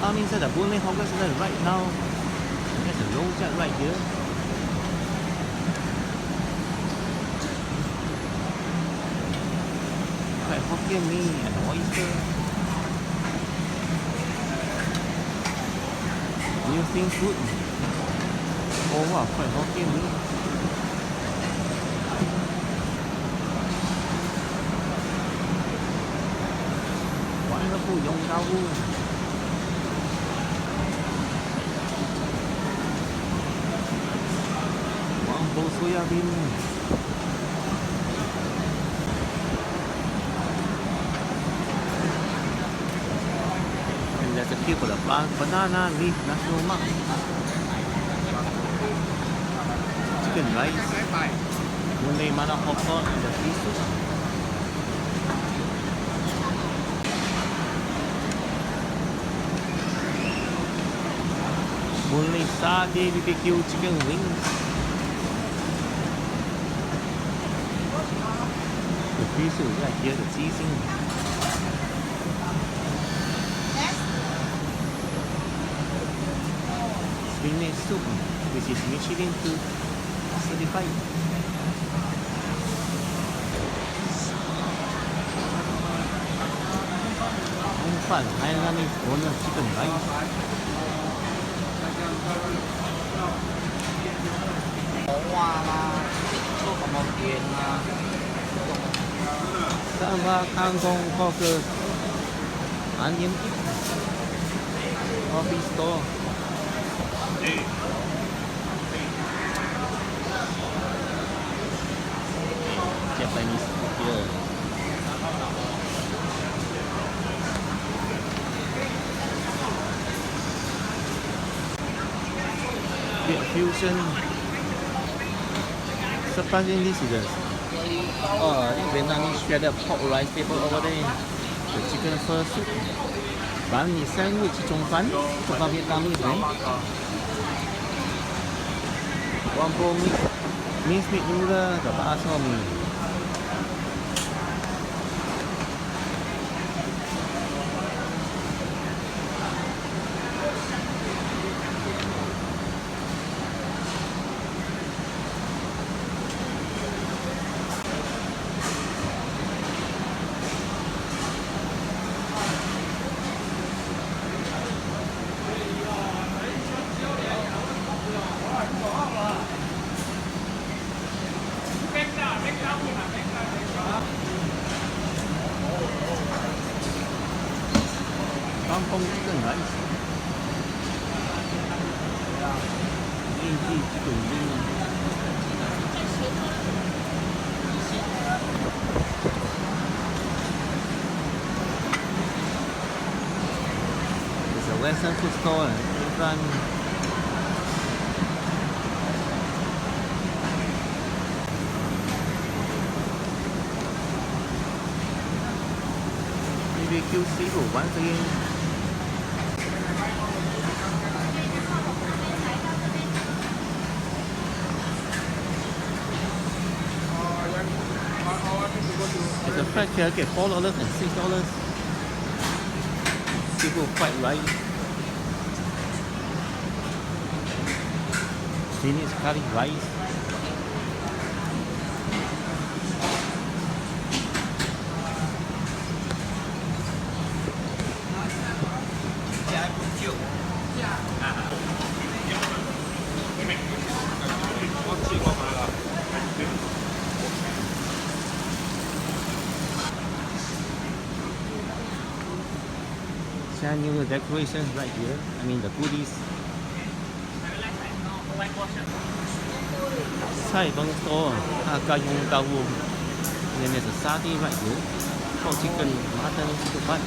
I'm inside the Boon Hawker Center right now. There's a road jet right here. Fried Hokkien Mee and oyster. New thing food. Oh wow, fried Hokkien Mee. Wonderful Yong Tau Wu. Bowl soya bean. And there's a few for the banana leaf national mark. Chicken rice. Malay mana hot pot and the fish soup. Malay satay BBQ chicken wings. Fish soup right here, the seasoning. Spinach soup, which is Michelin food certified. Hong Fan Hainanese boneless chicken rice. Sama kangkong cocker onion dip. Coffee store. Japanese food here. Bit fusion. Surprisingly delicious. Oh, I think Vietnamese shredded pork rice paper over there. The chicken pho soup. Bánh mì sandwich trùng phấn for Vietnamese, right? One bowl minced meat noodle, the bak chor mee. Kampong chicken rice. Green tea chicken wing. It's a Western food store in front. BBQ seafood once again. It's a fried carrot cake, $4 and $6. Seafood fried rice. Spinach curry rice. New decorations right here. I mean the goodies. Sai bang store, Hakka Yong Tau Wu. Then there's a satay right here. Pork chicken, mutton, chicken butt.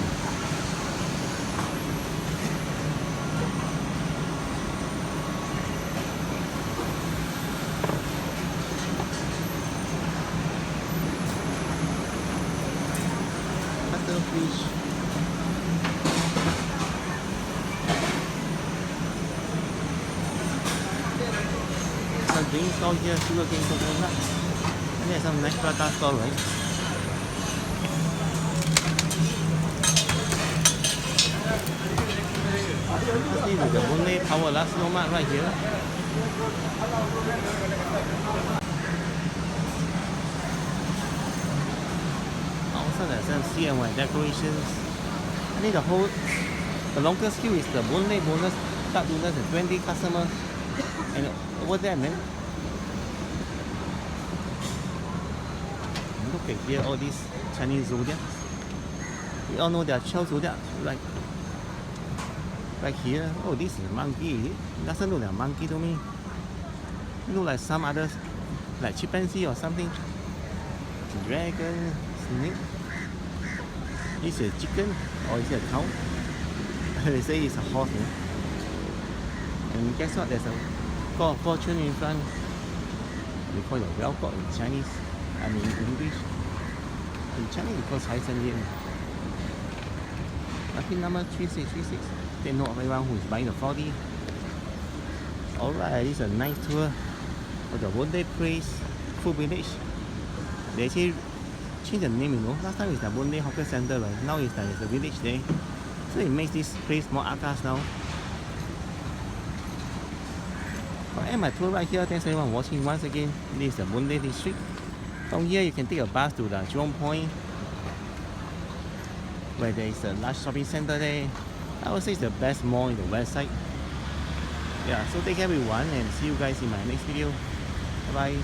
Cuttlefish. Drink stall here, sugarcane coconut. And there's some nice prata stall, right? Honestly, with the Boon Lay Power Last Nomad right here. Also, there's some CNY decorations. I think the longest queue is the Boon Lay bonus, start bonus, and 20 customers. And over there, man. Look at here, all these Chinese zodiacs. We all know there are 12 zodiacs, right here. Oh, this is a monkey. It doesn't look like a monkey to me. It looks like some others, like chimpanzee or something. Dragon, snake. Is it a chicken or is it a cow? They say it's a horse. And guess what? There's a God of Fortune in front. We call it well God in Chinese. I mean in English. In Chinese we call Cai Shen Yan. Lucky number 3636. They know everyone who is buying the 40. Alright, this is a nice tour of the Boon Lay Place Food Village. They actually changed the name, you know. Last time it's the Boon Lay Hawker Center, right? Now it's like the village there. So it makes this place more atas now. I'll end my tour right here. Thanks everyone for watching once again. This is the Boon Lay District. From here you can take a bus to the Jurong Point, where there is a large shopping center there. I would say it's the best mall in the west side. Yeah, so take care everyone and see you guys in my next video. Bye bye.